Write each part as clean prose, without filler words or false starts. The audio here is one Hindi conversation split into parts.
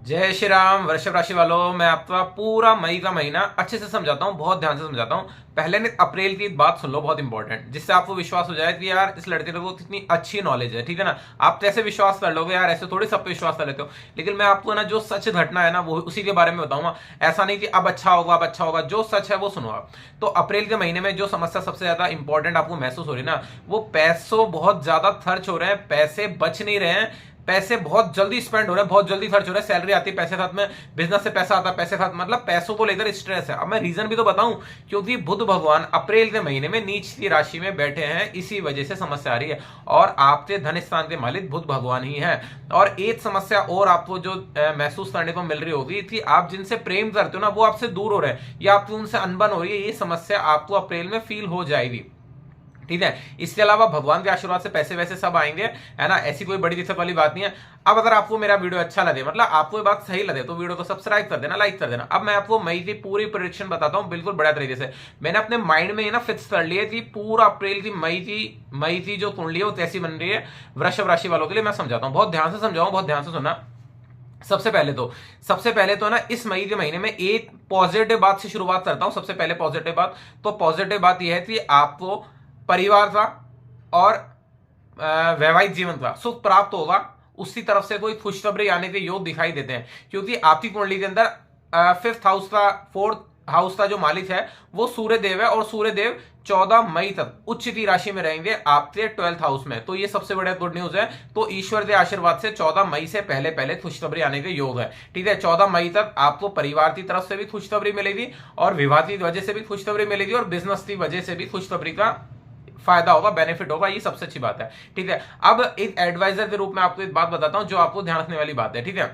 जय श्री राम। वृषभ राशि वालों, मैं आपका पूरा मई का महीना अच्छे से समझाता हूँ, बहुत ध्यान से समझाता हूँ। पहले ने अप्रैल की बात सुन लो, बहुत इंपॉर्टेंट, जिससे आपको विश्वास हो जाए कि यार इस लड़के को कितनी अच्छी नॉलेज है। ठीक है ना। आप तो ऐसे विश्वास कर लोगे यार, ऐसे थोड़ी सब पे विश्वास कर लेते हो। लेकिन मैं आपको ना जो सच घटना है ना वो उसी के बारे में बताऊंगा। ऐसा नहीं कि अब अच्छा होगा अब अच्छा होगा, जो सच है वो सुनो आप। तो अप्रैल के महीने में जो समस्या सबसे ज्यादा इंपॉर्टेंट आपको महसूस हो रही है ना, वो पैसों बहुत ज्यादा खर्च हो रहे हैं, पैसे बच नहीं रहे हैं, पैसे बहुत जल्दी स्पेंड हो रहे हैं, बहुत जल्दी खर्च हो रहे हैं। सैलरी आती है, पैसे साथ में, बिजनेस से पैसा आता है, पैसे साथ, मतलब पैसों को लेकर स्ट्रेस है। अब मैं रीजन भी तो बताऊं, क्योंकि बुध भगवान अप्रैल के महीने में नीच की राशि में बैठे हैं, इसी वजह से समस्या आ रही है। और आपके धन स्थान के मालिक बुध भगवान ही है। और एक समस्या और आपको जो महसूस करने को मिल रही होगी कि आप जिनसे प्रेम करते हो ना वो आपसे दूर हो रहे हैं, या आपकी उनसे अनबन हो रही है। ये समस्या आपको अप्रैल में फील हो जाएगी। ठीक है। इसके अलावा भगवान के आशीर्वाद से पैसे वैसे सब आएंगे, है ना, ऐसी कोई बड़ी दिक्कत वाली बात नहीं है। अब अगर आपको मेरा वीडियो अच्छा लगे, मतलब आपको ये बात सही लगे, तो वीडियो को सब्सक्राइब कर देना, लाइक कर देना। अब मैं आपको मई की पूरी प्रेडिक्शन बताता हूं बिल्कुल बढ़िया तरीके से। मैंने अपने माइंड में ना फिक्स कर लिया कि पूरा अप्रैल की मई की जो कुंडली है वो कैसी बन रही है वृषभ राशि वालों के लिए। मैं समझाता हूँ, बहुत ध्यान से समझाऊं, बहुत ध्यान से सुनना। सबसे पहले तो ना इस मई के महीने में एक पॉजिटिव बात से शुरुआत करता हूं। सबसे पहले पॉजिटिव बात, तो पॉजिटिव बात यह है कि आपको परिवार का और वैवाहिक जीवन का सुख प्राप्त होगा। उसी तरफ से कोई खुशखबरी आने के योग दिखाई देते हैं, क्योंकि आपकी कुंडली के अंदर फिफ्थ हाउस का, फोर्थ हाउस का जो मालिक है वो सूर्य देव है, और सूर्य देव 14 मई तक उच्च की राशि में रहेंगे आपके 12th हाउस में। तो ये सबसे बड़ा गुड न्यूज है। तो ईश्वर के आशीर्वाद से 14 मई से पहले पहले खुशखबरी आने के योग है। ठीक है। 14 मई तक आपको परिवार की तरफ से भी खुशखबरी मिलेगी, और विवाह की वजह से भी खुशखबरी मिलेगी, और बिजनेस की वजह से भी खुशखबरी का फायदा होगा, बेनिफिट होगा। ये सबसे अच्छी बात है। ठीक है। अब एक एडवाइजर के रूप में आपको एक बात बताता हूं जो आपको ध्यान रखने वाली बात है। ठीक है।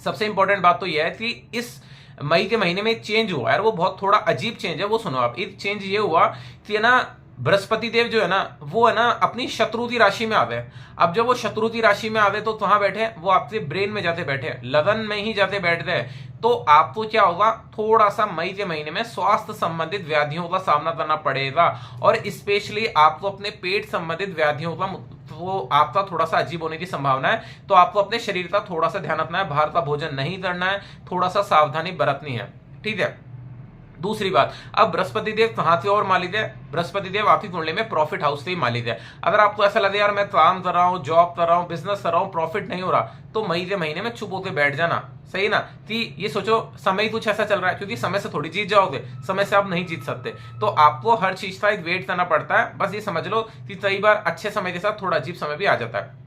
सबसे इंपॉर्टेंट बात तो यह है कि इस मई के महीने में एक चेंज हुआ है, और वो बहुत थोड़ा अजीब चेंज है, वो सुनो आप। एक चेंज ये हुआ कि ना बृहस्पति देव जो है ना वो है ना अपनी शत्रु की राशि में आ गए। अब जब वो शत्रु की राशि में आ गए तो कहां बैठे, वो आपके ब्रेन में जाते बैठे, लगन में ही जाते बैठ गए। तो आपको क्या होगा, थोड़ा सा मई के महीने में स्वास्थ्य संबंधित व्याधियों का सामना करना पड़ेगा, और स्पेशली आपको अपने पेट संबंधित व्याधियों का, वो आपका थोड़ा सा अजीब होने की संभावना है। तो आपको अपने शरीर का थोड़ा सा ध्यान रखना है, बाहर का भोजन नहीं करना है, थोड़ा सा सावधानी बरतनी है। ठीक है। दूसरी बात, अब बृहस्पति देव कहां से और मालिक है, बृहस्पति देव आपकी कुंडली में प्रॉफिट हाउस से ही मालिक है। अगर आपको ऐसा लगे यार मैं काम कर रहा हूं, जॉब कर रहा हूं, बिजनेस कर रहा हूं, प्रॉफिट नहीं हो रहा, तो मई के महीने में चुप होकर बैठ जाना। सही ना, कि ये सोचो समय कुछ ऐसा चल रहा है, क्योंकि समय से थोड़ी जीत जाओगे, समय से आप नहीं जीत सकते। तो आपको हर चीज का एक वेट करना पड़ता है। बस ये समझ लो कि कई बार अच्छे समय के साथ थोड़ा अजीब समय भी आ जाता है।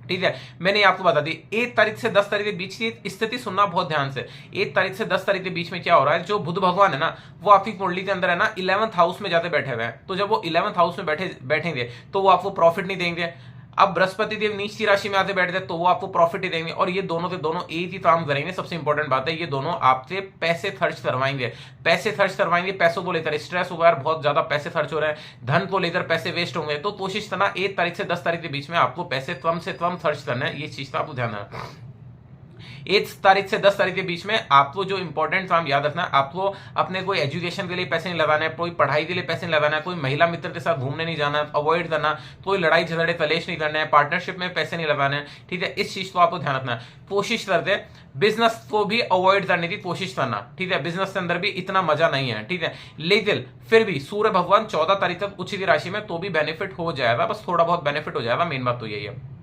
ठीक है। मैंने आपको बता दी 1 तारीख से 10 तारीख के बीच की स्थिति सुनना बहुत ध्यान से। 1 तारीख से 10 तारीख के बीच में क्या हो रहा है, जो बुध भगवान है ना वो आपकी कुंडली के अंदर है ना 11th हाउस में जाते बैठे हुए हैं। तो जब वो 11th हाउस में बैठेंगे तो वो आपको प्रॉफिट नहीं देंगे। अब बृहस्पति देव नीच की राशि में आते बैठते तो वो आपको प्रॉफिट ही देंगे, और ये दोनों के दोनों एक ही काम करेंगे। सबसे इंपॉर्टेंट बात है, ये दोनों आपसे पैसे खर्च करवाएंगे, पैसे खर्च करवाएंगे। पैसों को लेकर स्ट्रेस होगा, बहुत ज्यादा पैसे खर्च हो रहे हैं, धन को लेकर पैसे वेस्ट होंगे। तो कोशिश करना 1 तारीख से 10 तारीख के बीच में आपको पैसे कम से कम खर्च करना है। ये चीज का आपको ध्यान रखना है। 1 तारीख से 10 तारीख के बीच में आपको जो इंपॉर्टेंट काम याद रखना है, आपको अपने कोई एजुकेशन के लिए पैसे नहीं लगाना है, कोई पढ़ाई के लिए पैसे नहीं लगाना है, कोई महिला मित्र के साथ घूमने नहीं जाना, अवॉइड करना, कोई लड़ाई झगड़े कलेश नहीं करना है, पार्टनरशिप में पैसे नहीं लगाने हैं। ठीक है। इस चीज को आपको ध्यान रखना है। कोशिश करते बिजनेस को भी अवॉइड करने की कोशिश करना। ठीक है। बिजनेस के अंदर भी इतना मजा नहीं है। ठीक है। लेकिन फिर भी सूर्य भगवान 14 तारीख तक उच्च की राशि में, तो भी बेनिफिट हो जाएगा, बस थोड़ा बहुत बेनिफिट हो जाएगा। मेन बात तो यही है।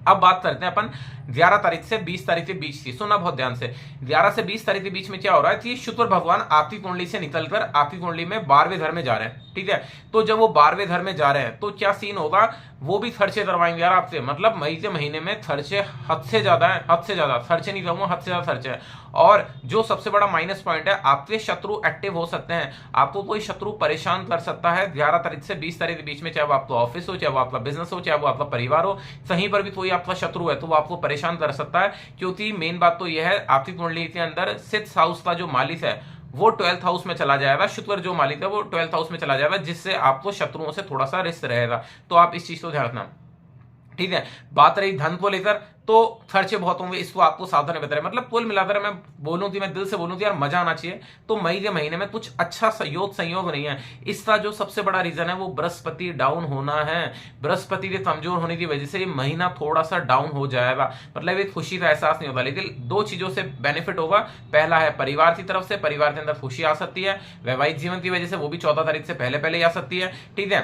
अब बात करते हैं अपन 11 तारीख से 20 तारीख के बीच की। सुना बहुत ध्यान से। 11 से 20 तारीख के बीच में क्या हो रहा है कि शुक्र भगवान आपकी कुंडली से निकलकर आपकी कुंडली में 12वें घर में जा रहे हैं। ठीक है। तो जब वो 12वें घर में जा रहे हैं तो क्या सीन होगा, वो भी खर्चे करवाएंगे यार आपसे। मतलब मई के महीने में खर्चे हद से ज्यादा है, हद से ज्यादा खर्चे नहीं कहूंगा, हद से ज्यादा खर्चे है। और जो सबसे बड़ा माइनस पॉइंट है, आपके शत्रु एक्टिव हो सकते हैं, आपको कोई शत्रु परेशान कर सकता है 11 तारीख से 20 तारीख के बीच में। चाहे वो आपका ऑफिस हो, चाहे वो आपका बिजनेस हो, चाहे वो आपका परिवार हो, कहीं पर भी कोई आपका शत्रु है तो वो आपको परेशान कर सकता है। क्योंकि मेन बात तो यह है, आपकी कुंडली के अंदर 6th हाउस का जो मालिक है वो 12th हाउस में चला जाएगा। शुक्र जो मालिक है वो 12th हाउस में चला जाएगा, जिससे आपको शत्रुओं से थोड़ा सा रिस्क रहेगा। तो आप इस चीज को ध्यान रखना। ठीक है। बात रही धन को लेकर, तो खर्चे बहुत होंगे, इसको आपको सावधानी बता रहे। मतलब कुल मिलाकर मैं बोलूं थी, मैं दिल से बोलूं थी यार मजा आना चाहिए, तो मई के महीने में कुछ अच्छा संयोग नहीं है। इसका जो सबसे बड़ा रीजन है वो बृहस्पति डाउन होना है। बृहस्पति के कमजोर होने की वजह से ये महीना थोड़ा सा डाउन हो जाएगा, मतलब एक खुशी का एहसास नहीं होगा। लेकिन दो चीजों से बेनिफिट होगा, पहला है परिवार की तरफ से, परिवार के अंदर खुशी आ सकती है, वैवाहिक जीवन की वजह से वो भी 14 तारीख से पहले पहले आ सकती है, ठीक है।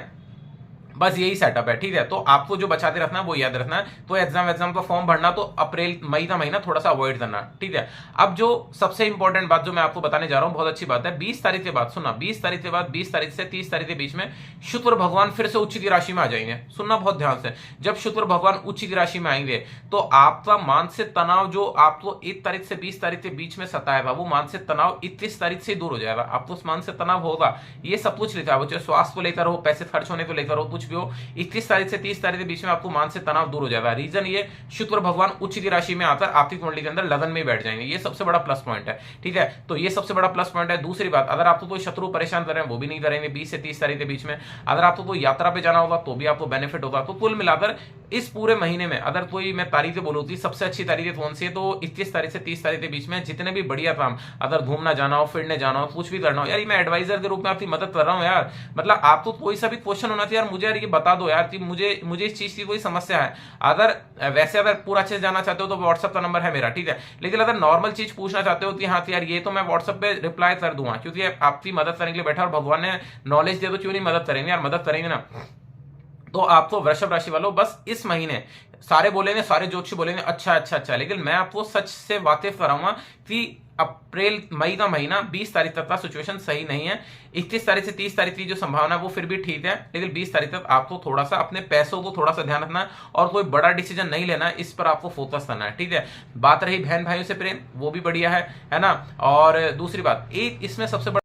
बस यही सेटअप है, ठीक है। तो आपको जो बचाते रखना है वो याद रखना है। तो एग्जाम का फॉर्म भरना तो अप्रैल मई का महीना थोड़ा सा अवॉइड करना, ठीक है। अब जो सबसे इंपॉर्टेंट बात जो मैं आपको बताने जा रहा हूं, बहुत अच्छी बात है, 20 तारीख के बाद सुनना, 20 तारीख के बाद 20 तारीख से 30 तारीख के बीच में शुक्र भगवान फिर से उच्च की राशि में आ जाएंगे। सुनना बहुत ध्यान से, जब शुक्र भगवान उच्च की राशि में आएंगे तो आपका मानसिक तनाव जो आपको 1 तारीख से 20 तारीख के बीच में सताया था, वो मानसिक तनाव 31 तारीख से दूर हो जाएगा। आपको उस मानसिक तनाव होगा, ये सब कुछ लेकर हो, चाहे स्वास्थ्य को लेकर हो, पैसे खर्च होने को लेकर हो, कुछ भी हो, 21 तारीख से 30 तारीख के बीच में आपको मानसिक तनाव दूर हो जाएगा। रीजन ये, शुक्र भगवान उच्च की राशि में आकर आपकी कुंडली के अंदर लगन में बैठ जाएंगे, ये सबसे बड़ा प्लस पॉइंट है, ठीक है। तो ये सबसे बड़ा प्लस पॉइंट है। दूसरी बात, अगर आपको कोई शत्रु परेशान कर रहे हैं वो भी नहीं करेंगे 20 से 30 तारीख के बीच में। अगर आपको कोई यात्रा पे जाना होगा तो भी आपको बेनिफिट होगा। तो कुल मिलाकर इस पूरे महीने में अगर कोई मैं तारीखें बोलूँ थी, सबसे अच्छी तारीखें कौन सी है, तो 21 तारीख से 30 तारीख के बीच में जितने भी बढ़िया काम, अगर घूमना जाना हो, फिरने जाना हो, कुछ भी करना हो, यार मैं एडवाइजर के रूप में आपकी मदद कर रहा हूँ यार। मतलब आपको कोई सा भी क्वेश्चन होना चाहिए यार, मुझे यार ये बता दो यार कि मुझे इस चीज की कोई समस्या है। अगर पूरा अच्छे से जानना चाहते हो तो व्हाट्सएप का नंबर है मेरा, ठीक है। लेकिन अगर नॉर्मल चीज पूछना चाहते हो कि हाँ यार ये तो मैं व्हाट्सएप पे रिप्लाई कर दूंगा, क्योंकि आपकी मदद करने के लिए बैठा और भगवान ने नॉलेज दे, तो क्यों नहीं मदद करेंगे यार, मदद करेंगे ना। तो आपको वृषभ राशि वालों बस इस महीने सारे बोलेंगे, सारे ज्योतिषी बोलेंगे अच्छा अच्छा अच्छा, लेकिन मैं आपको सच से वाकिफ कराऊंगा कि अप्रैल मई का महीना 20 तारीख तक का सिचुएशन सही नहीं है। 21 तारीख से 30 तारीख की जो संभावना है वो फिर भी ठीक है, लेकिन 20 तारीख तक आपको थोड़ा सा अपने पैसों को थोड़ा सा ध्यान रखना है और कोई बड़ा डिसीजन नहीं लेना है, इस पर आपको फोकस करना है, ठीक है। बात रही बहन भाइयों से प्रेम, वो भी बढ़िया है ना। और दूसरी बात, एक इसमें सबसे